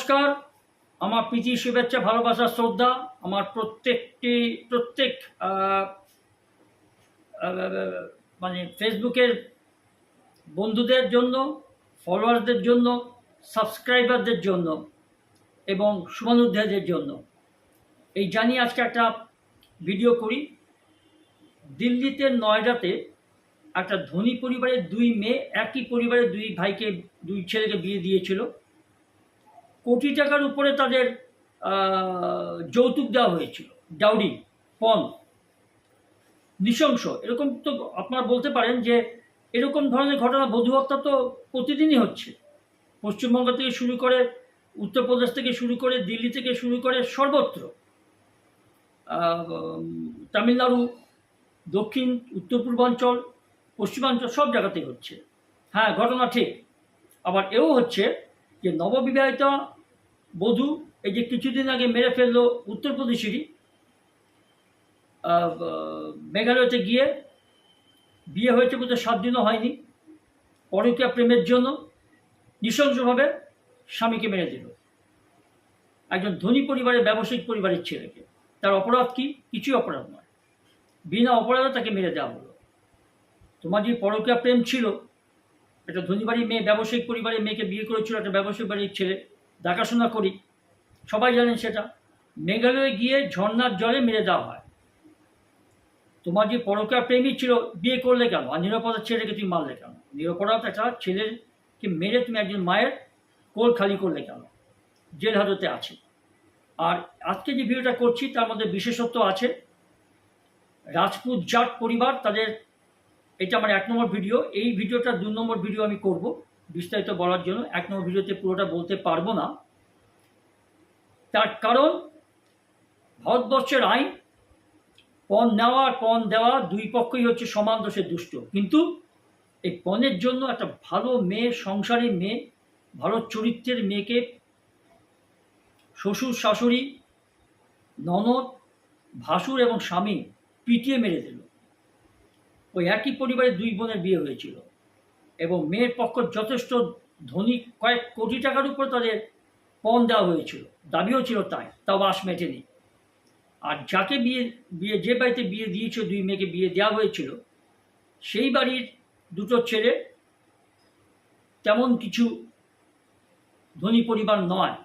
নমস্কার, আমার প্রীতি, শুভেচ্ছা, ভালোবাসা, শ্রদ্ধা আমার প্রত্যেক মানে ফেসবুকের বন্ধুদের জন্য, ফলোয়ারদের জন্য, সাবস্ক্রাইবারদের জন্য এবং শুভানুধ্যায়ীদের জন্য। এই জানি আজকে একটা ভিডিও করি। দিল্লিতে নয়ডাতে একটা ধনী পরিবারের দুই মেয়ে একই পরিবারের দুই ছেলেকে বিয়ে দিয়েছিল। কোটি টাকার উপরে তাদের যৌতুক দেওয়া হয়েছিল, ডাউরি, পণ, নৃশংস। এরকম তো আপনারা বলতে পারেন যে এরকম ধরনের ঘটনা, বধূ হত্যা তো প্রতিদিনই হচ্ছে। পশ্চিমবঙ্গ থেকে শুরু করে, উত্তরপ্রদেশ থেকে শুরু করে, দিল্লি থেকে শুরু করে সর্বত্র, তামিলনাড়ু, দক্ষিণ উত্তর পূর্বাঞ্চল, পশ্চিমাঞ্চল, সব জায়গাতেই হচ্ছে। হ্যাঁ, ঘটনা ঠিক। আবার এও হচ্ছে যে নববিবাহিতা বধূ এই যে কিছুদিন আগে মেরে ফেললো উত্তরপ্রদেশেরই, মেঘালয়তে গিয়ে বিয়ে হয়েছে বলতে 7 দিনও হয়নি, পরকীয়া প্রেমের জন্য নৃশংসভাবে স্বামীকে মেরে দিল। একজন ধনী পরিবারের, ব্যবসায়িক পরিবারের ছেলেকে। তার অপরাধ কি? কিছুই অপরাধ নয়, বিনা অপরাধে তাকে মেরে দেওয়া হলো। তোমার যে পরকীয়া প্রেম ছিল, একটা ধনী বাড়ির মেয়ে ব্যবসায়িক পরিবারের মেয়েকে বিয়ে করেছিল একটা ব্যবসায়িক বাড়ির ছেলে, দেখাশোনা করি, সবাই জানেন সেটা। মেঘালয়ে গিয়ে ঝর্ণার জলে মেরে দেওয়া হয়। তোমার যে পরকীয়া প্রেমী ছিল, বিয়ে করলে কেন? আর নিরাপরাধ ছেলেকে তুমি মারলে কেন? নিরাপরাধ একটা ছেলেকে মেরে তুমি একজন মায়ের কোল খালি করলে কেন? জেল হাজতে আছে। আর আজকে যে ভিডিওটা করছি তার মধ্যে বিশেষত্ব আছে। রাজপুত জাট পরিবার, তাদের, এটা আমার 1 নম্বর ভিডিও। এই ভিডিওটা 2 নম্বর ভিডিও আমি করব বিস্তারিত বলার জন্য। 1 নম্বর ভিডিওতে পুরোটা বলতে পারবো না। তার কারণ ভারতবর্ষের আইন, পণ নেওয়া আর পণ দেওয়া দুই পক্ষই হচ্ছে সমান দোষে দুষ্ট। কিন্তু এই পণের জন্য একটা ভালো মেয়ে, সংসারী মেয়ে, ভালো চরিত্রের মেয়েকে শ্বশুর, শাশুড়ি, ননদ, ভাসুর এবং স্বামী পিটিয়ে মেরে দিল। ওই একই পরিবারে 2 বোনের বিয়ে হয়েছিল এবং মেয়ের পক্ষ যথেষ্ট ধনী, কয়েক কোটি টাকার উপর তাদের পণ দেওয়া হয়েছিল, দাবিও ছিল তাই, তাও বাস মেটেনি। আর যাকে যে বাড়িতে বিয়ে দিয়েছিল, 2 মেয়েকে বিয়ে দেওয়া হয়েছিল, সেই বাড়ির 2টো ছেলে তেমন কিছু ধনী পরিবার নয়।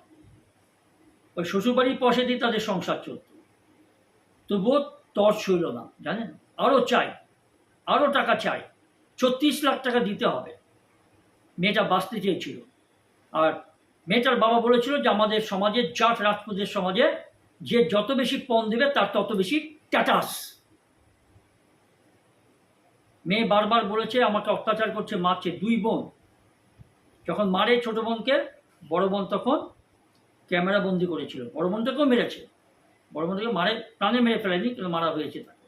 ওই শ্বশুরবাড়ির পয়সাতেই তাদের সংসার চলত। তবুও তর্স হইল না, জানেন। আরও চাই, আরও টাকা চাই, 36 লাখ টাকা দিতে হবে। মেয়েটা বাঁচতে চেয়েছিল। আর মেয়েটার বাবা বলেছিল যে আমাদের সমাজে, জাট রাজপুতের সমাজে, যে যত বেশি পণ দেবে তার তত বেশি স্ট্যাটাস। মেয়ে বারবার বলেছে আমাকে অত্যাচার করছে, মারছে। 2 বোন যখন মারে ছোট বোনকে, বড় বোন তখন ক্যামেরা বন্দি করেছিল। বড় বোনটাকেও মেরেছে, বড় বোনটাকে মারে, প্রাণে মেরে ফেলেনি, কিন্তু মারা হয়েছে তাকে।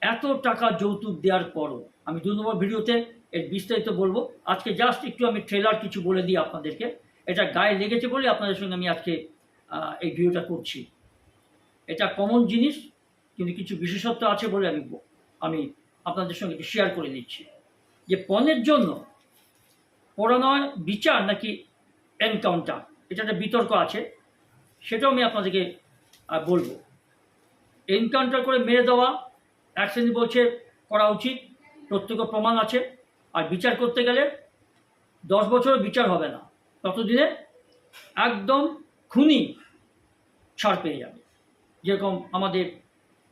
এত টাকা যৌতুক দেওয়ার পরও, আমি 2 নম্বর ভিডিওতে এর বিস্তারিত বলবো। আজকে জাস্ট একটু আমি ট্রেলার কিছু বলে দিই আপনাদেরকে। এটা গায়ে লেগেছে বলে আপনাদের সঙ্গে আমি আজকে এই ভিডিওটা করছি। এটা কমন জিনিস, কিন্তু কিছু বিশেষত্ব আছে বলে আমি আপনাদের সঙ্গে একটু শেয়ার করে দিচ্ছি। যে পণের জন্য পরানয় বিচার নাকি এনকাউন্টার, এটা একটা বিতর্ক আছে, সেটাও আমি আপনাদেরকে বলবো। এনকাউন্টার করে মেরে দেওয়া এক শ্রেণী বলছে করা উচিত, প্রত্যক্ষ প্রমাণ আছে। আর বিচার করতে গেলে 10 বছরও বিচার হবে না, ততদিনে একদম খুনি ছাড় পেয়ে যাবে। যেরকম আমাদের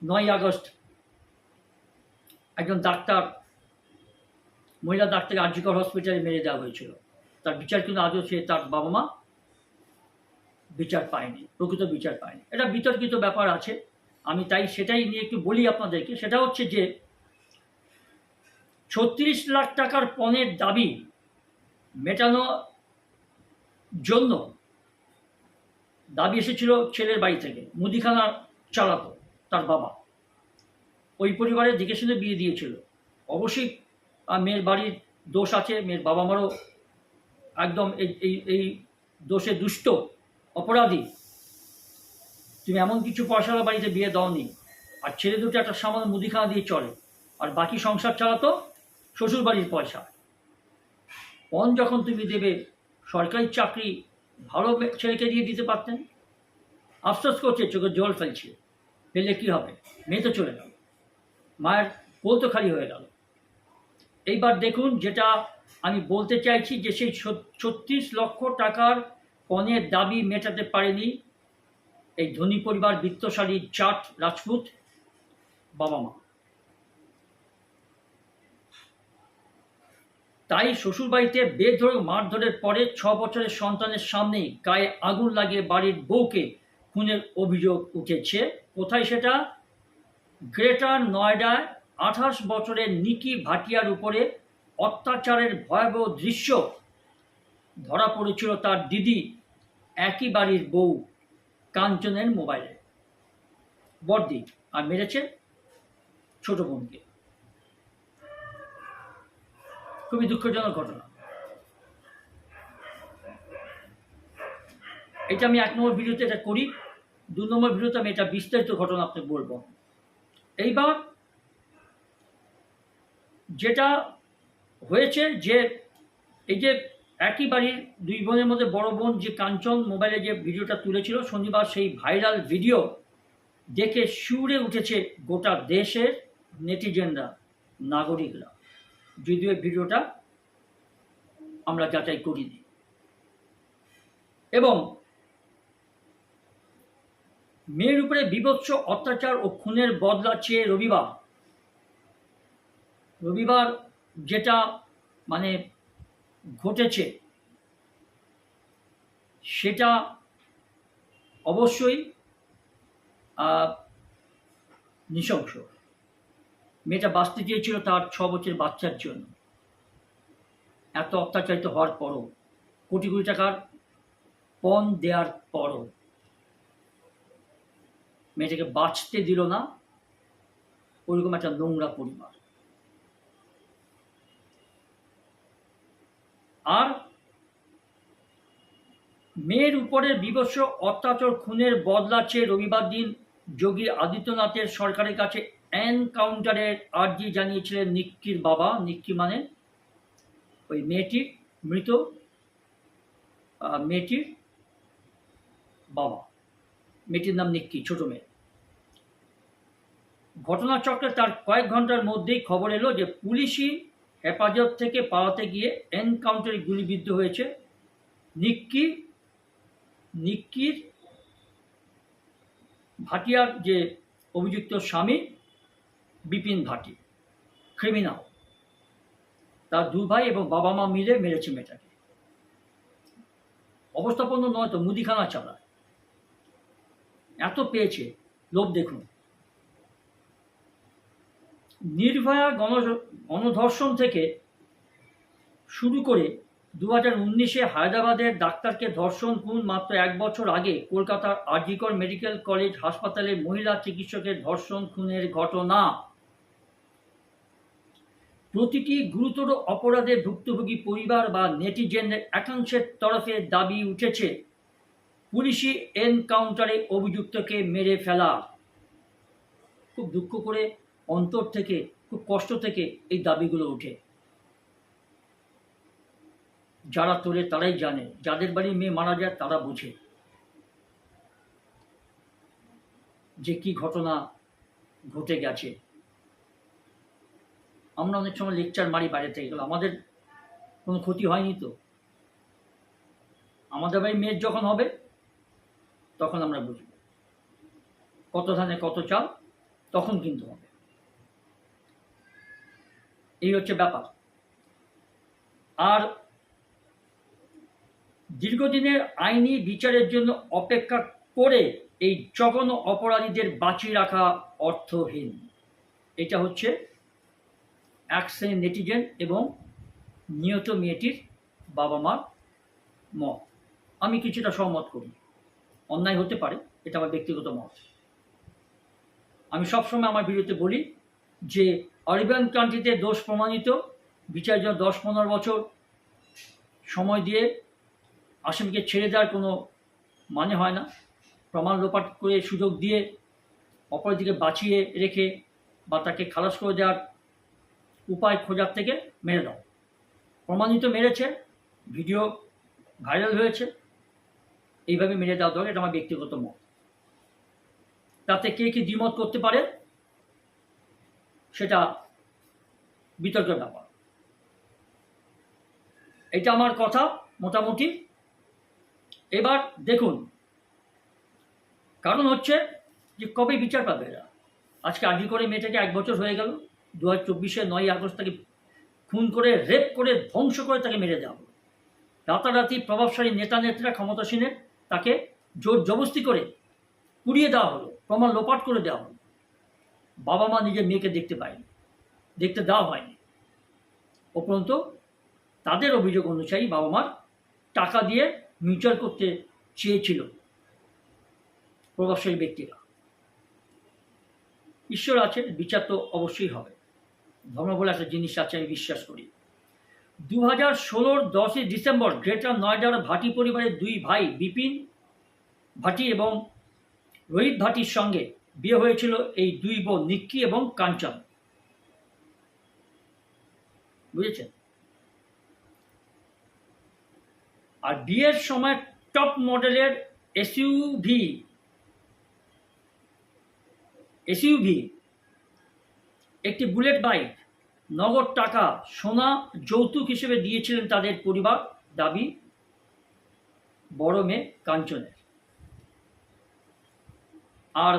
9ই আগস্ট একজন ডাক্তার, মহিলা ডাক্তারকে আর জি কর হসপিটালে মেরে দেওয়া হয়েছিল। তার বিচার কিন্তু আজও তার বাবা মা বিচার পায়নি, প্রকৃত বিচার পায়নি। এটা বিতর্কিত ব্যাপার আছে। আমি তাই সেটাই নিয়ে একটু বলি আপনাদেরকে। সেটা হচ্ছে যে 36 লাখ টাকার পণের দাবি মেটানোর জন্য দাবি এসেছিল ছেলের বাড়ি থেকে। মুদিখানা চালাতো তার বাবা, ওই পরিবারে দেখে শুনে বিয়ে দিয়েছিল। অবশ্যই মেয়ের বাড়ির দোষ আছে, মেয়ের বাবা মারও একদম এই দোষে দুষ্ট, অপরাধী। তুমি এমন কিছু পয়সাওয়ালা বাড়িতে বিয়ে দাওনি। আর ছেলে দুটো একটা সামান্য মুদিখানা দিয়ে চলে, আর বাকি সংসার চালাতো শ্বশুর বাড়ির পয়সা। পণ যখন তুমি দেবে, সরকারি চাকরি ভালো ছেলেকে দিয়ে দিতে পারতেন। আফসোস করছে, চোখে জল ফেলছে, ফেলে কী হবে, মেয়ে তো চলে গেল, মায়ের কোল তো খালি হয়ে গেল। এইবার দেখুন, যেটা আমি বলতে চাইছি, যে সেই 36 লক্ষ টাকার পণের দাবি মেটাতে পারেনি এই ধনী পরিবার, বিত্তশালী জাট রাজপুত বাবা মা। তাই শ্বশুরবাড়িতে বেধড়ক মারধরের পরে 6 বছরের সন্তানের সামনেই গায়ে আগুন লাগিয়ে বাড়ির বউকে খুনের অভিযোগ উঠেছে। কোথায় সেটা? গ্রেটার নয়ডায় 28 বছরের নিকি ভাটিয়ার উপরে অত্যাচারের ভয়াবহ দৃশ্য ধরা পড়েছিল তার দিদি, একই বাড়ির বউ কাঞ্চনের মোবাইলে। বড়দি আর মেরেছে ছোট বোনকে। খুবই দুঃখজনক ঘটনা। এটা আমি 1 নম্বর ভিডিওতে এটা করি, 2 নম্বর ভিডিওতে আমি এটা বিস্তারিত ঘটনা আপনাকে বলবো। এইবার যেটা হয়েছে, যে এই যে একই বাড়ির 2 বোনের মধ্যে বড় বোন যে কাঞ্চন মোবাইলে যে ভিডিওটা তুলেছিল শনিবার, সেই ভাইরাল ভিডিও দেখে শিউরে উঠেছে গোটা দেশের নেটিজেনরা, নাগরিকরা। যদিও এই ভিডিওটা আমরা যাচাই করিনি। এবং মেয়ের উপরে বীভৎস অত্যাচার ও খুনের বদলা চেয়ে রবিবার যেটা মানে ঘটেছে, সেটা অবশ্যই নৃশংস। মেয়েটা বাঁচতে চেয়েছিল তার 6 বছরের বাচ্চার জন্য। এত অত্যাচারিত হওয়ার পরও, কোটি কোটি টাকার পণ দেওয়ার পরও মেয়েটাকে বাঁচতে দিল না ওইরকম একটা নোংরা পরিবার। আর মেয়ের উপরে বীভৎস অত্যাচার খুনের বদলা চেয়ে রবিবার দিন যোগী আদিত্যনাথের সরকারের কাছে এনকাউন্টারের আর্জি জানিয়েছিলেন নিক্কির বাবা। নিক্কি মানে ওই মেয়েটির, মৃত মেয়েটির বাবা। মেয়েটির নাম নিক্কি, ছোট মেয়ে। ঘটনাচক্রে তার কয়েক ঘন্টার মধ্যেই খবর এলো যে পুলিশি হেফাজত থেকে পালাতে গিয়ে এনকাউন্টারে গুলিবিদ্ধ হয়েছে নিক্কির ভাটিয়ার যে অভিযুক্ত স্বামী বিপিন ভাটি, ক্রিমিনাল। তার 2 ভাই এবং বাবা মা মিলে মেরেছে মেয়েটাকে। অবস্থাপন্ন নয় তো, মুদিখানা চালায়। এত পেয়েছে, লোভ দেখুন। নির্ভয়া গণধর্ষণ থেকে শুরু করে 2019-এ হায়দ্রাবাদের ডাক্তারকে ধর্ষণ, খুন, মাত্র 1 বছর আগে কলকাতার আরজিকর মেডিকেল কলেজ হাসপাতালের মহিলা চিকিৎসকের ধর্ষণ খুনের ঘটনা, প্রতিটি গুরুতর অপরাধে ভুক্তভোগী পরিবার বা নেটিজেনদের একাংশের তরফে দাবি উঠেছে পুলিশি এনকাউন্টারে অভিযুক্তকে মেরে ফেলা। খুব দুঃখ করে, অন্তর থেকে, খুব কষ্ট থেকে এই দাবিগুলো ওঠে। যারা তোলে তারাই জানে, যাদের বাড়ি মেয়ে মারা যায় তারা বোঝে যে কি ঘটনা ঘটে গেছে। আমরা অনেক সময় লেকচার মারি বাইরে থেকে গেলে, আমাদের কোনো ক্ষতি হয়নি তো। আমাদের বাড়ি মেয়ের যখন হবে তখন আমরা বুঝব কত ধানে কত চাল, তখন কিন্তু হবে। এই হচ্ছে ব্যাপার। আর দীর্ঘদিনের আইনি বিচারের জন্য অপেক্ষা করে এই জঘন্য অপরাধীদের বাঁচিয়ে রাখা অর্থহীন। এটা হচ্ছে এক শ্রেণীর নেটিজেন এবং নিহত মেয়েটির বাবা মার মত। আমি কিছুটা সহমত করি, অন্যায় হতে পারে, এটা আমার ব্যক্তিগত মত। আমি সবসময় আমার ভিডিওতে বলি যে আরবান কান্ট্রিতে দোষ প্রমাণিত, বিচারের জন্য 10-15 বছর সময় দিয়ে আসামিকে ছেড়ে দেওয়ার কোনো মানে হয় না। প্রমাণ লোপাট করে সুযোগ দিয়ে অপরাধীকে বাঁচিয়ে রেখে বা তাকে খালাস করে দেওয়ার উপায় খোঁজার থেকে মেরে দাও। প্রমাণিত মেরেছে, ভিডিও ভাইরাল হয়েছে, এইভাবে মেরে দেওয়া দরকার, এটা আমার ব্যক্তিগত মত। তাতে কে কি দ্বিমত করতে পারে সেটা বিতর্কের ব্যাপার। এটা আমার কথা মোটামুটি। এবার দেখুন, কারণ হচ্ছে যে কবে বিচার পাবে এরা। আজকে আর্জি করে মেয়েটাকে 1 বছর হয়ে গেল, 2024-এর 9ই আগস্ট তাকে খুন করে, রেপ করে, ধ্বংস করে তাকে মেরে দেওয়া হলো। রাতারাতি প্রভাবশালী নেতা নেত্রীরা, ক্ষমতাসীনের তাকে জোর জবরদস্তি করে পুড়িয়ে দেওয়া হলো, প্রমাণ লোপাট করে দেওয়া হলো। বাবা মা নিজের মেয়েকে দেখতে পায়নি, দেখতে দেওয়া হয়নি। উপরন্ত তাদের অভিযোগ অনুযায়ী বাবা মার টাকা দিয়ে মিউচুয়াল করতে চেয়েছিল প্রভাবশালী ব্যক্তিরা। ঈশ্বর আছে, বিচার তো অবশ্যই হবে। ধর্ম বলে একটা জিনিস আছে, আমি বিশ্বাস করি। 2016-র 10ই ডিসেম্বর গ্রেটার নয়ডার ভাটি পরিবারের 2 ভাই বিপিন ভাটি এবং রোহিত ভাটির সঙ্গে বিয়ে হয়েছিল এই 2 বোন নিক্কি এবং কাঞ্চন। বুঝেছেন? আর বিয়ের সময় টপ মডেলের এসইউভি একটি বুলেট বাইক, নগদ টাকা, সোনা যৌতুক হিসেবে দিয়েছিলেন তাদের পরিবার, দাবি বড় মেয়ে কাঞ্চনের। আর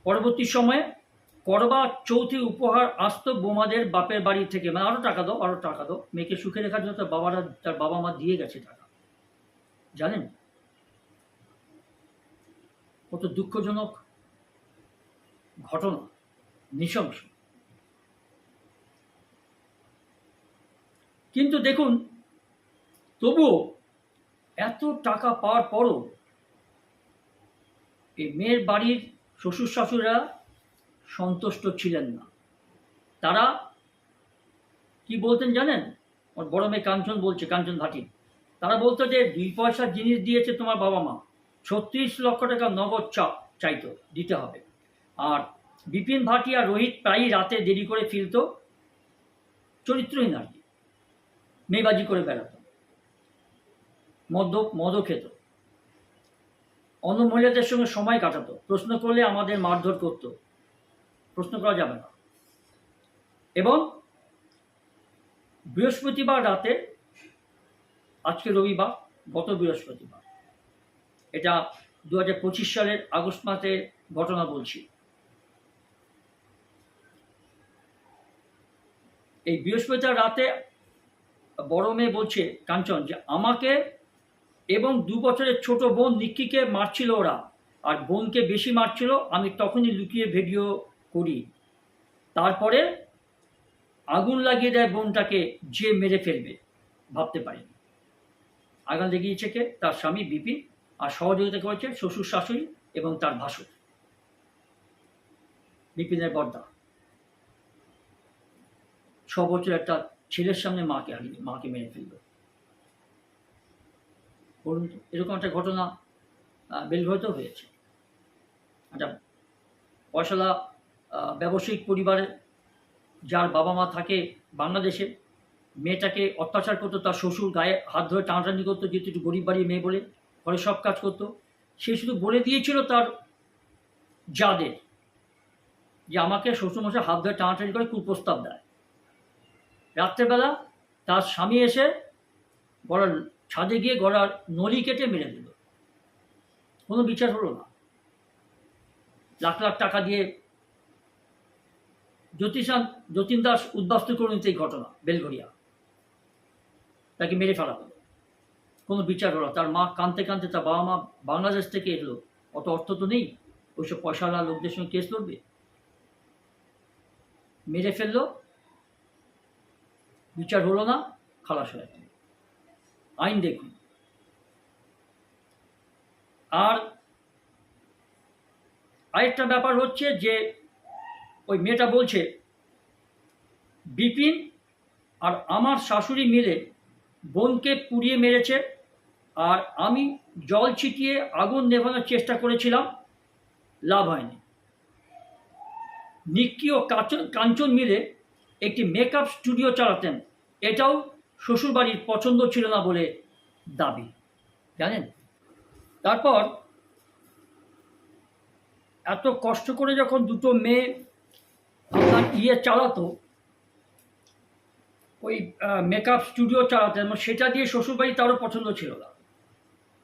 পরবর্তী সময়ে করবা চৌথি উপহার আসতো বোমাদের বাপের বাড়ি থেকে, মানে আরো টাকা দাও, আরো টাকা দাও। মেয়েকে সুখে রাখার জন্য তার বাবা মা দিয়ে গেছে টাকা। জানেন কত দুঃখজনক ঘটনা, নৃশংস। কিন্তু দেখুন, তবুও এত টাকা পাওয়ার পরও এই মেয়ের বাড়ির শ্বশুর শাশুড়িরা সন্তুষ্ট ছিলেন না। তারা কি বলতেন জানেন? আমার বড় মেয়ে কাঞ্চন বলছে, কাঞ্চন ভাটি, তারা বলতো যে 2 পয়সার জিনিস দিয়েছে তোমার বাবা মা, 36 লক্ষ টাকা নগদ চাইতো, দিতে হবে। আর বিপিন ভাটি আর রোহিত প্রায়ই রাতে দেরি করে ফিরত, চরিত্রহীন আর কি, মেয়েবাজি করে বেড়াতো, মদও খেত, অন্য মহিলাদের সঙ্গে সময় কাটাতো। প্রশ্ন করলে আমাদের মারধর করতো, প্রশ্ন করা যাবে না। এবং বৃহস্পতিবার রাতে, আজকে রবিবার, গত বৃহস্পতিবার, এটা 2025 সালের আগস্ট মাসের ঘটনা বলছি, এই বৃহস্পতিবার রাতে বড় মেয়ে বলছে কাঞ্চন যে আমাকে এবং 2 বছরের ছোট বোন নিক্কিকে মারছিল ওরা, আর বোনকে বেশি মারছিল। আমি তখনই লুকিয়ে ভিডিও করি, তারপরে আগুন লাগিয়ে দেয় বোনটাকে, যে মেরে ফেলবে ভাবতে পারিনি। আগুন লাগিয়েছে কে? তার স্বামী বিপিন, আর সহযোগিতা করেছে শ্বশুর শাশুড়ি এবং তার ভাসুর বিপিনের বর্দা। 6 বছর একটা ছেলের সামনে মাকে মেরে ফেলল। বলুন তো, এরকম একটা ঘটনা বেলঘড়িতেও হয়েছে। একটা পয়সালা ব্যবসায়িক পরিবারের, যার বাবা মা থাকে বাংলাদেশে, মেয়েটাকে অত্যাচার করতো, তার শ্বশুর গায়ে হাত ধরে টানাটানি করতো, যেহেতু একটু গরিব বাড়ির মেয়ে বলে ঘরে সব কাজ করতো। সে শুধু বলে দিয়েছিল তার যাদের যে আমাকে শ্বশুরমশাই হাত ধরে টানাটানি করে কুপ্রস্তাব দেয়। রাত্রেবেলা তার স্বামী এসে গলার ছাদে গিয়ে গলার নলি কেটে মেরে দিল, কোনো বিচার হলো না। লাখ লাখ টাকা দিয়ে যতীন দাস উদ্বাস্তু করে নিতে এই ঘটনা, বেলঘড়িয়া, তাকে মেরে ফেলা হলো, কোনো বিচার হলো। তার মা কাঁদতে কাঁদতে, তার বাবা মা বাংলাদেশ থেকে এলো, অত অর্থ তো নেই ওইসব পয়সাওয়ালা লোকদের সঙ্গে কেস লড়বে। মেরে ফেললো, বিচার হলো না, খালাস হয়ে গেল। আইন দেখুন। আর আরেকটা ব্যাপার হচ্ছে যে ওই মেয়েটা বলছে বিপিন আর আমার শাশুড়ি মিলে বোনকে পুড়িয়ে মেরেছে, আর আমি জল ছিটিয়ে আগুন নেভানোর চেষ্টা করেছিলাম, লাভ হয়নি। নিক্কি ও কাঞ্চন মিলে একটি মেকআপ স্টুডিও চালাতেন, এটাও শ্বশুরবাড়ির পছন্দ ছিল না বলে দাবি, জানেন। তারপর এত কষ্ট করে যখন দুটো মেয়ে আপনার চালাতো, ওই মেকআপ স্টুডিও চালাতেন, সেটা দিয়ে শ্বশুরবাড়ি তারও পছন্দ ছিল না।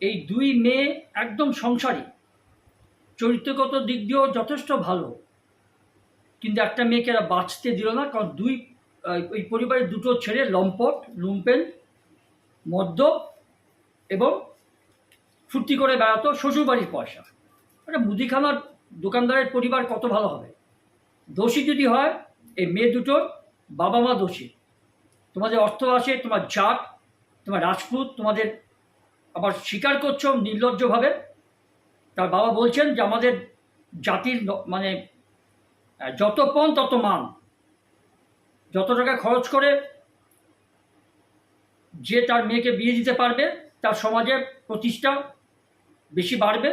এই দুই মেয়ে একদম সংসারী, চরিত্রগত দিক দিয়েও যথেষ্ট ভালো, কিন্তু একটা মেয়েকে এরা বাঁচতে দিল না, কারণ ওই পরিবারের দুটো ছেলে লম্পট, লুম্পেন, মদ্য এবং ফুর্তি করে বেড়াতো শ্বশুরবাড়ির পয়সা। একটা মুদিখানার দোকানদারের পরিবার কত ভালো হবে? দোষী যদি হয় এই মেয়ে দুটোর বাবা মা দোষী। তোমাদের অর্থ আছে, তোমার জাত, তোমার রাজপুত, তোমাদের আবার স্বীকার করছো নির্লজ্জভাবে। তার বাবা বলছেন যে আমাদের জাতির মানে যত পণ তত মান, যত টাকা খরচ করে যে তার মেয়েকে বিয়ে দিতে পারবে তার সমাজে প্রতিষ্ঠা বেশি বাড়বে,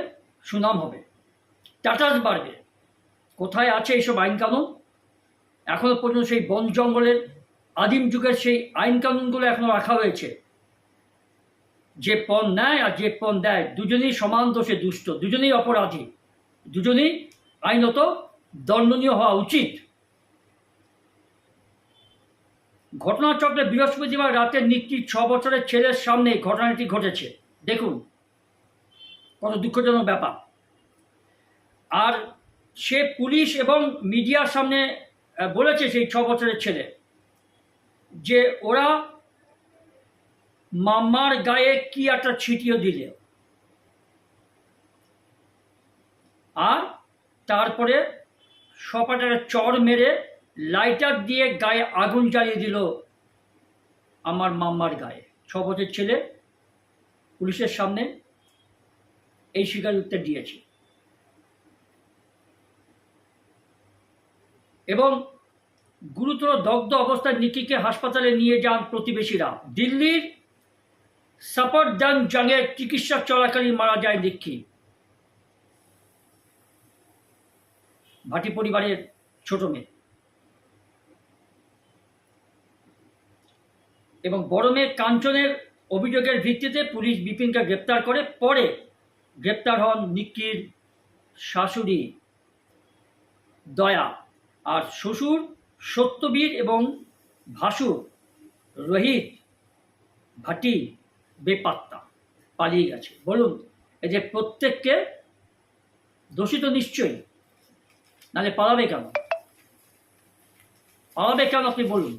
সুনাম হবে, স্ট্যাটাস বাড়বে। কোথায় আছে এইসব আইনকানুন? এখনো পর্যন্ত সেই বন জঙ্গলের আদিম যুগের সেই আইনকানুনগুলো এখনো রাখা হয়েছে। যে পণ নেয় আর যে পণ দেয় দুজনেই সমান দোষে দুষ্ট, দুজনেই অপরাধী, দুজনেই আইনত দণ্ডনীয় হওয়া উচিত। ঘটনাচক্রে বৃহস্পতিবার রাতে নিকটির 6 বছরের ছেলের সামনে ঘটনাটি ঘটেছে। দেখুন কত দুঃখজনক ব্যাপার। আর সে পুলিশ এবং মিডিয়ার সামনে বলেছে সেই 6 বছরের ছেলে যে ওরা মাম্মার গায়ে কি একটা ছিটিয়ে দিলে, আর তারপরে সপাটারে চড় মেরে লাইটার দিয়ে গায়ে আগুন জ্বালিয়ে দিল আমার মাম্মার গায়ে। 6 বছরের ছেলে পুলিশের সামনে এই স্বীকারোক্তি দিয়েছে। এবং গুরুতর দগ্ধ অবস্থায় নিকিকে হাসপাতালে নিয়ে যান প্রতিবেশীরা। দিল্লির সাফরজংয়ে চিকিৎসা চলাকালীন মারা যায় নিকি। ভাটি পরিবারের ছোট মেয়ে এবং বড় মেয়ে কাঞ্চনের অভিযোগের ভিত্তিতে পুলিশ বিপিনকে গ্রেপ্তার করে। পরে গ্রেপ্তার হন নিকির শাশুড়ি দয়া, আর শ্বশুর সত্যবীর এবং ভাসুর রোহিত ভাটি বেপাত্তা, পালিয়ে গেছে। বলুন, এই যে প্রত্যেককে দোষী তো নিশ্চয়ই, নাহলে পালাবে কেন? পালাবে কেন আপনি বলুন?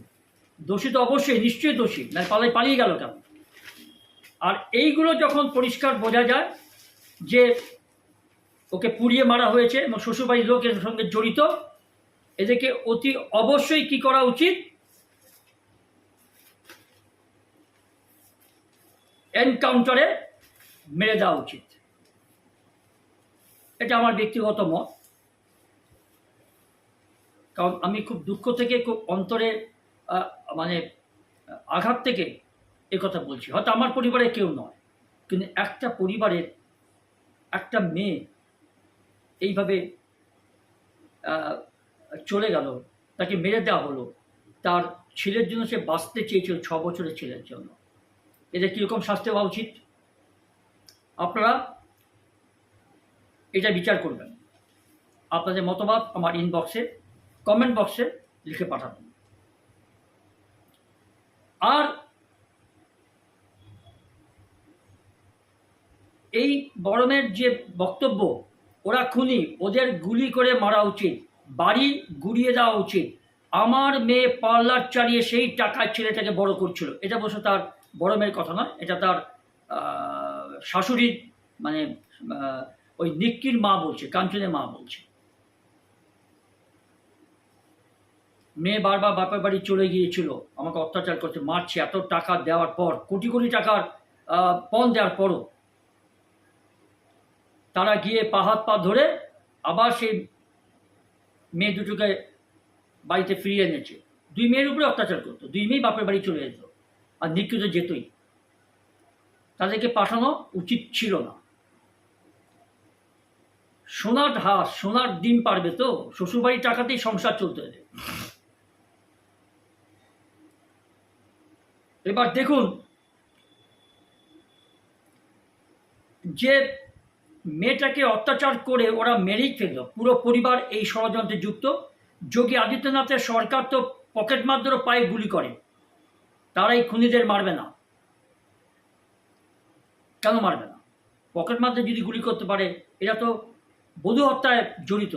দোষী তো অবশ্যই, নিশ্চয়ই দোষী, নাহলে পালিয়ে গেল কেন? আর এইগুলো যখন পরিষ্কার বোঝা যায় যে ওকে পুড়িয়ে মারা হয়েছে এবং শ্বশুরবাড়ির লোক এর সঙ্গে জড়িত, এদেরকে অতি অবশ্যই কি করা উচিত? এনকাউন্টারে মেরে দেওয়া উচিত। এটা আমার ব্যক্তিগত মত, কারণ আমি খুব দুঃখ থেকে, খুব অন্তরে মানে আঘাত থেকে কথা বলছি। হয়তো আমার পরিবারে কেউ নয়, কিন্তু একটা পরিবারের একটা মেয়ে এইভাবে চলে গেল, তাকে মেরে দেওয়া হলো। তার ছেলের জন্য সে বাঁচতে চেয়েছিল, 6 বছরের ছেলের জন্য। এদের কীরকম শাস্তি হওয়া উচিত? আপনারা এটা বিচার করবেন। আপনাদের মতামত আমার ইনবক্সে, কমেন্ট বক্সে লিখে পাঠাবেন। আর এই বরণের যে বক্তব্য, ওরা খুনি, ওদের গুলি করে মারা উচিত, বাড়ি গুড়িয়ে দেওয়া উচিত। আমার মেয়ে পার্লার চালিয়ে সেই টাকায় ছেলেটাকে বড় করছিল, এটা অবশ্য তার বড় মেয়ের কথা নয়, এটা তার শাশুড়ির মানে ওই নিক্কির মা বলছে, কাঞ্চনের মা বলছে। মেয়ে বারবার বাপের বাড়ি চলে গিয়েছিল, আমাকে অত্যাচার করছে, মারছে, এত টাকা দেওয়ার পর, কোটি কোটি টাকার পণ দেওয়ার পরও তারা গিয়ে হাত পা ধরে আবার সেই মেয়ে দুটোকে বাড়িতে ফিরিয়ে এনেছে। 2 মেয়ের উপরে অত্যাচার করতো, 2 মেয়ে বাপের বাড়ি চলে যেত, আর নিক্কি তো যেতই। তাদেরকে পাঠানো উচিত ছিল না। সোনার হাঁস, সোনার ডিম পারবে তো? শ্বশুরবাড়ির টাকাতেই সংসার চলতে হবে। এবার দেখুন যে মেয়েটাকে অত্যাচার করে ওরা মেরেই ফেলল, পুরো পরিবার এই ষড়যন্ত্রে যুক্ত। যোগী আদিত্যনাথের সরকার তো পকেট মারদেরও পায়ে গুলি করে, তারা এই খুনিদের মারবে না। কেন মারবে না? পকেট মারদের যদি গুলি করতে পারে, এরা তো বধূ হত্যায় জড়িত,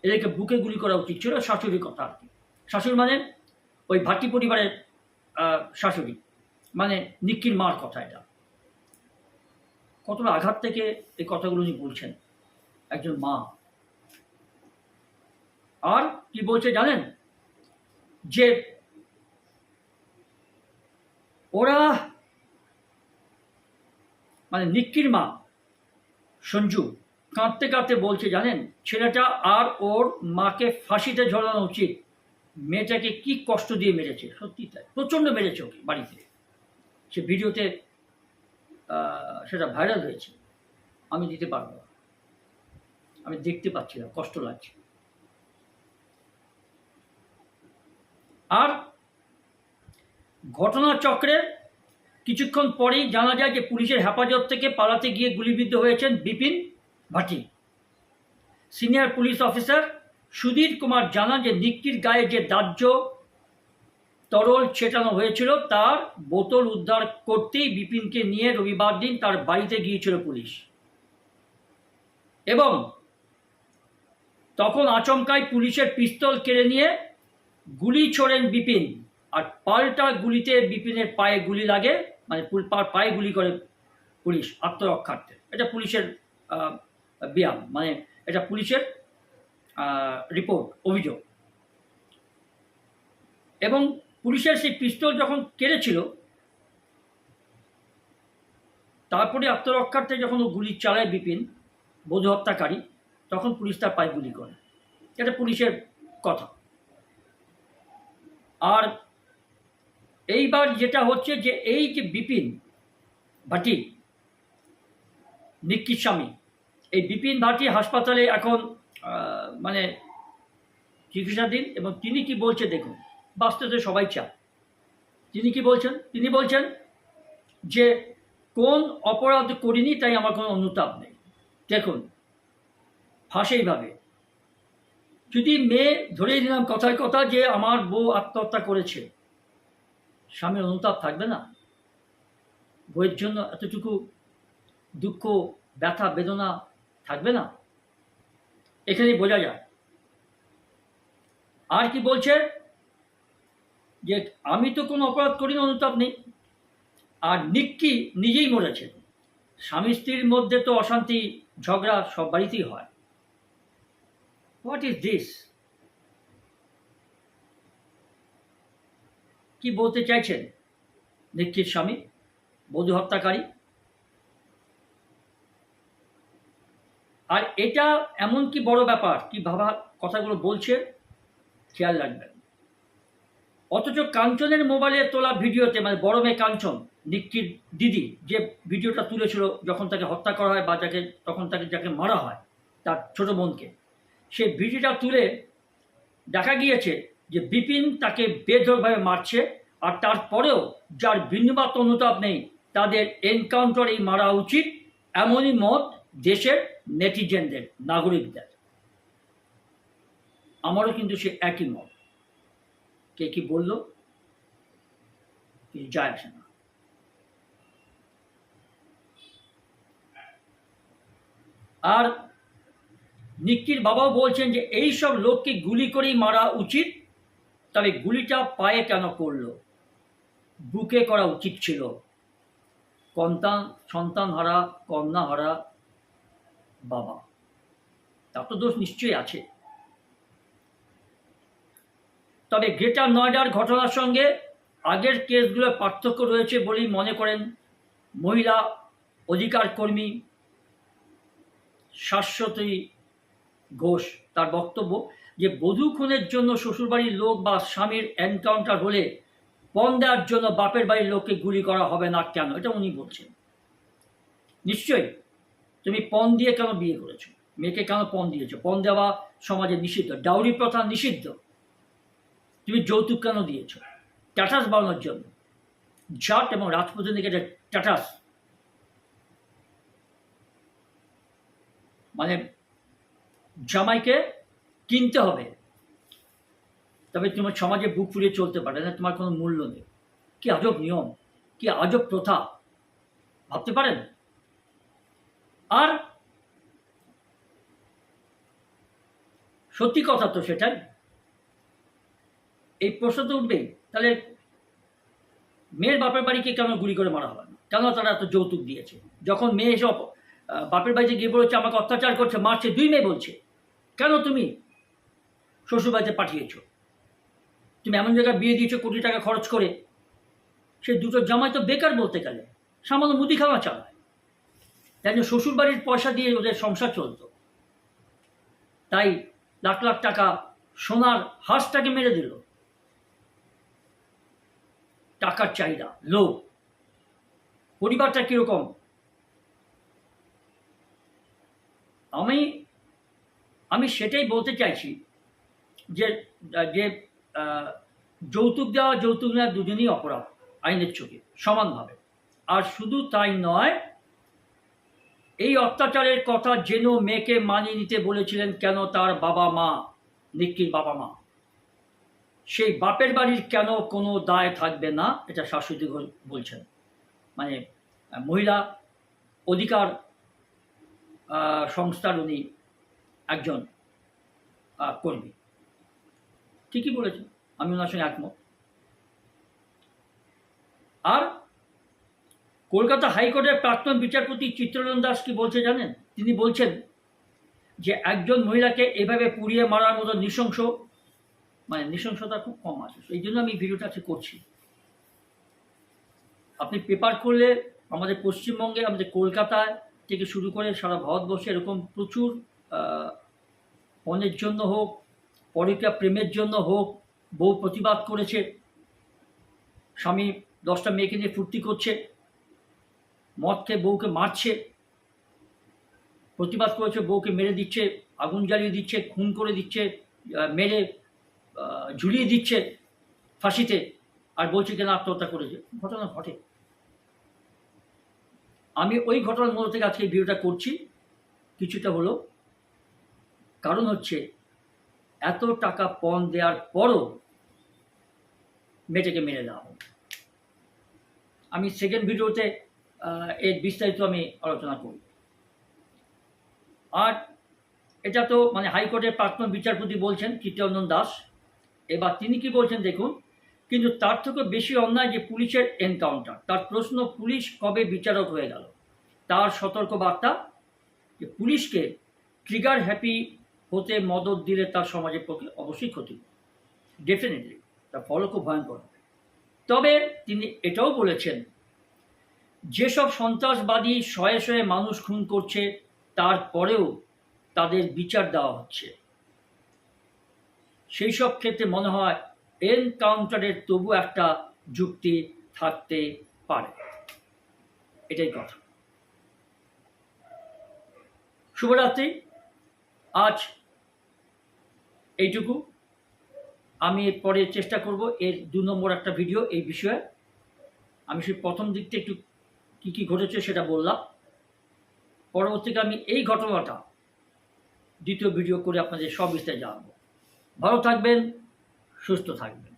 এদেরকে বুকে গুলি করা উচিত ছিল। শাশুড়ির কথা আর কি, শাশুড়ি মানে ওই ভাটি পরিবারের শাশুড়ি, মানে নিক্কির মার কথা। এটা কতটা আঘাত থেকে এই কথাগুলো উনি বলছেন, একজন মা। আর কি বলছে জানেন? যে ওরা মানে নিক্কির মা সঞ্জু কাঁদতে কাঁদতে বলছে জানেন, ছেলেটা আর ওর মাকে ফাঁসিতে ঝোলানো উচিত। মেয়েটাকে কি কষ্ট দিয়ে মেরেছে, সত্যি তাই, প্রচণ্ড মেরেছে ওকে বাড়িতে। সে ভিডিওতে সেটা ভাইরাল হয়েছে। আমি দিতে পারবো না, আমি দেখতে পাচ্ছি না, কষ্ট লাগছে। আর ঘটনাচক্রে কিছুক্ষণ পরেই জানা যায় যে পুলিশের হেফাজত থেকে পালাতে গিয়ে গুলিবিদ্ধ হয়েছেন বিপিন ভাটি। Senior police officer Sudhir Kumar জানান যে নিক্কির গায়ে যে দাহ্য তরল ছেটানো হয়েছিল তার বোতল উদ্ধার করতেই বিপিনকে নিয়ে রবিবার দিন তার বাড়িতে গিয়েছিল পুলিশ, এবং তখন আচমকাই পুলিশের পিস্তল কেড়ে নিয়ে গুলি ছোড়েন বিপিন। আর পাল্টা গুলিতে বিপিনের পায়ে গুলি লাগে, মানে পায়ে গুলি করে পুলিশ আত্মরক্ষার্থে। এটা পুলিশের ব্যায়াম, মানে এটা পুলিশের রিপোর্ট, অভিযোগ। এবং পুলিশের সেই পিস্তল যখন কেড়েছিল, তারপরে আত্মরক্ষার্থে যখন ও গুলি চালায় বিপিন বধূ হত্যাকারী, তখন পুলিশ তার পায়ে গুলি করে। এটা পুলিশের কথা। আর এইবার যেটা হচ্ছে যে এই যে বিপিন ভাটি নিক্কির স্বামী, এই বিপিন ভাটি হাসপাতালে এখন মানে চিকিৎসাধীন। এবং তিনি কি বলছে দেখুন, বাস্তবে সবাই চায়। তিনি কি বলছেন? তিনি বলছেন যে কোন অপরাধ করিনি তাই আমার কোনো অনুতাপ নেই। দেখুন, ফাঁসেইভাবে যদি মেয়ে ধরেই দিলাম কথায় কথা যে আমার বউ আত্মহত্যা করেছে, স্বামীর অনুতাপ থাকবে না? বউয়ের জন্য এতটুকু দুঃখ, ব্যথা, বেদনা থাকবে না? এখানেই বোঝা যায়। আর কি বলছে যে আমি তো কোনো অপরাধ করিনি, অনুতাপ নেই। আর নিক্কি নিজেই মরেছে। স্বামী স্ত্রীর মধ্যে তো অশান্তি, ঝগড়া সব বাড়িতেই হয়। What is this? কি বলতে চাইছেন নিক্কির স্বামী, বধূ হত্যাকারী? আর এটা এমন কি বড় ব্যাপার, কি ভাবা কথাগুলো বলছে, খেয়াল রাখবেন। অথচ কাঞ্চনের মোবাইলে তোলা ভিডিওতে, মানে বড় মেয়ে কাঞ্চন, নিক্কির দিদি, যে ভিডিওটা তুলেছিল যখন তাকে হত্যা করা হয় বা যাকে মারা হয়, তার ছোট বোনকে, সেই ভিডিওটা তুলে দেখা গিয়েছে যে বিপিন তাকে বেধড়কভাবে মারছে। আর তারপরেও যার বিন্দুমাত্র অনুতাপ নেই তাদের এনকাউন্টারেই মারা উচিত, এমনই মত দেশের নেটিজেনদের, নাগরিকদের। আমারও কিন্তু সে একই মত। কে কি বলল কিছু যায় আসে না। আর নিক্কির বাবাও বলছেন যে এই সব লোককে গুলি করেই মারা উচিত। তবে গুলিটা পায়ে কেন করলো? বুকে করা উচিত ছিল। সন্তান হারা, কন্যা হারা বাবা, তার তো দোষ নিশ্চয়ই আছে। তবে গ্রেটার নয়ডার ঘটনার সঙ্গে আগের কেসগুলোর পার্থক্য রয়েছে বলেই মনে করেন মহিলা অধিকার কর্মী শাশ্বতী ঘোষ। তার বক্তব্য যে বধূ খুনের জন্য শ্বশুরবাড়ির লোক বা স্বামীর এনকাউন্টার হলে পণ দেওয়ার জন্য বাপের বাড়ির লোককে গুলি করা হবে না কেন, এটা উনি বলছেন। নিশ্চয়ই তুমি পণ দিয়ে কেন বিয়ে করেছো, মেয়েকে কেন পণ দিয়েছো? পণ দেওয়া সমাজে নিষিদ্ধ, ডাউরি প্রথা নিষিদ্ধ। তুমি যৌতুক কেন দিয়েছো? স্ট্যাটাস বাড়ানোর জন্য। জাট এবং রাজপুতের দিকে একটা স্ট্যাটাস, মানে জামাইকে কিনতে হবে তবে তোমার সমাজে বুক ফুলিয়ে চলতে পারে না, তোমার কোনো মূল্য নেই। কি আজব নিয়ম, কি আজব প্রথা, ভাবতে পারেন? আর সত্যি কথা তো সেটাই। এই প্রশ্ন তো উঠবেই, তাহলে মেয়ের বাপের বাড়িকে কেন গুলি করে মারা হবে না? কেন তারা এত যৌতুক দিয়েছে? যখন মেয়ে এসে বাপের বাড়িতে গিয়ে বলেছে আমাকে অত্যাচার করছে, মারছে, 2 মেয়ে বলছে, কেন তুমি শ্বশুরবাড়িতে পাঠিয়েছো? তুমি এমন জায়গায় বিয়ে দিয়েছো কোটি টাকা খরচ করে, সে দুটো জামাই তো বেকার বলতে গেলে, সামান্য মুদিখানা চালায়, তাই জন্য শ্বশুরবাড়ির পয়সা দিয়ে ওদের সংসার চলতো। তাই লাখ লাখ টাকা সোনার হাঁসটাকে মেরে দিল। টাকার চাহিদা, লোভ। পরিবারটা কিরকম? আমি আমি সেটাই বলতে চাইছি যে যে যৌতুক দেওয়া যৌতুক নেওয়া দুজনেই অপরাধ আইনের চোখে সমানভাবে। আর শুধু তাই নয়, এই অত্যাচারের কথা জেনেও মেয়েকে মানিয়ে নিতে বলেছিলেন কেন তার বাবা মা, নিক্কির বাবা মা? সেই বাপের বাড়ির কেন কোনো দায় থাকবে না, এটা শাশুড়ি বলছেন। মানে মহিলা অধিকার সংস্থার উনি একজন কর্মী, ঠিকই বলেছেন, আমি ওনার সঙ্গে একমত। আর কলকাতা হাইকোর্টের প্রাক্তন বিচারপতি চিত্তরঞ্জন দাস কি বলছে জানেন? তিনি বলছেন যে একজন মহিলাকে এভাবে পুড়িয়ে মারার মতো নৃশংস, মানে নৃশংসতা খুব কম আছে। এই জন্য আমি ভিডিওটা আজকে করছি। আপনি পেপার করলে আমাদের পশ্চিমবঙ্গে, আমাদের কলকাতায় থেকে শুরু করে সারা ভারতবর্ষে এরকম প্রচুর পণের জন্য হোক, পরকীয়া প্রেমের জন্য হোক, বউ প্রতিবাদ করেছে, স্বামী 10টা মেয়েকে নিয়ে ফুর্তি করছে, মদ খেয়ে বউকে মারছে, প্রতিবাদ করেছে, বউকে মেরে দিচ্ছে, আগুন জ্বালিয়ে দিচ্ছে, খুন করে দিচ্ছে, মেরে ঝুলিয়ে দিচ্ছে ফাঁসিতে, আর বলছে কেন আত্মহত্যা করেছে। ঘটনা ঘটে। আমি ওই ঘটনার মধ্যে থেকে আজকে এই ভিডিওটা করছি কিছুটা হলো, কারণ হচ্ছে এত টাকা পণ দেওয়ার পরও মেয়েটাকে মেরে দেওয়া হবে। আমি সেকেন্ড ভিডিওতে এর বিস্তারিত আমি আলোচনা করব। আর এটা তো মানে হাইকোর্টের প্রাক্তন বিচারপতি বলছেন চিত্তরঞ্জন দাস। এবার তিনি কি বলছেন দেখুন। কিন্তু তার থেকেও বেশি অন্যায় যে পুলিশের এনকাউন্টার। তার প্রশ্ন, পুলিশ কবে বিচারক হয়ে গেল? তার সতর্ক বার্তা যে পুলিশকে ট্রিগার হ্যাপি হতে মদত দিলে তার সমাজের পক্ষে অবশ্যই ক্ষতি, ডেফিনেটলি তার ফলও খুব ভয়ঙ্কর হবে। তবে তিনি এটাও বলেছেন যেসব সন্ত্রাসবাদী শয়ে শয়ে মানুষ খুন করছে তারপরেও তাদের বিচার দেওয়া হচ্ছে, সেই সব ক্ষেত্রে মনে হয় এনকাউন্টারের তবু একটা যুক্তি থাকতে পারে। এটাই কথা। শুভরাত্রি। আজ এইটুকু। আমি এরপরে চেষ্টা করব এর 2 নম্বর একটা ভিডিও এই বিষয়ে। আমি সেই প্রথম দিকটা একটু কী কী ঘটেছে সেটা বললাম। পরবর্তীতে আমি এই ঘটনাটা দ্বিতীয় ভিডিও করে আপনাদের সবিস্তারে জানাবো। ভালো থাকবেন, সুস্থ থাকবেন।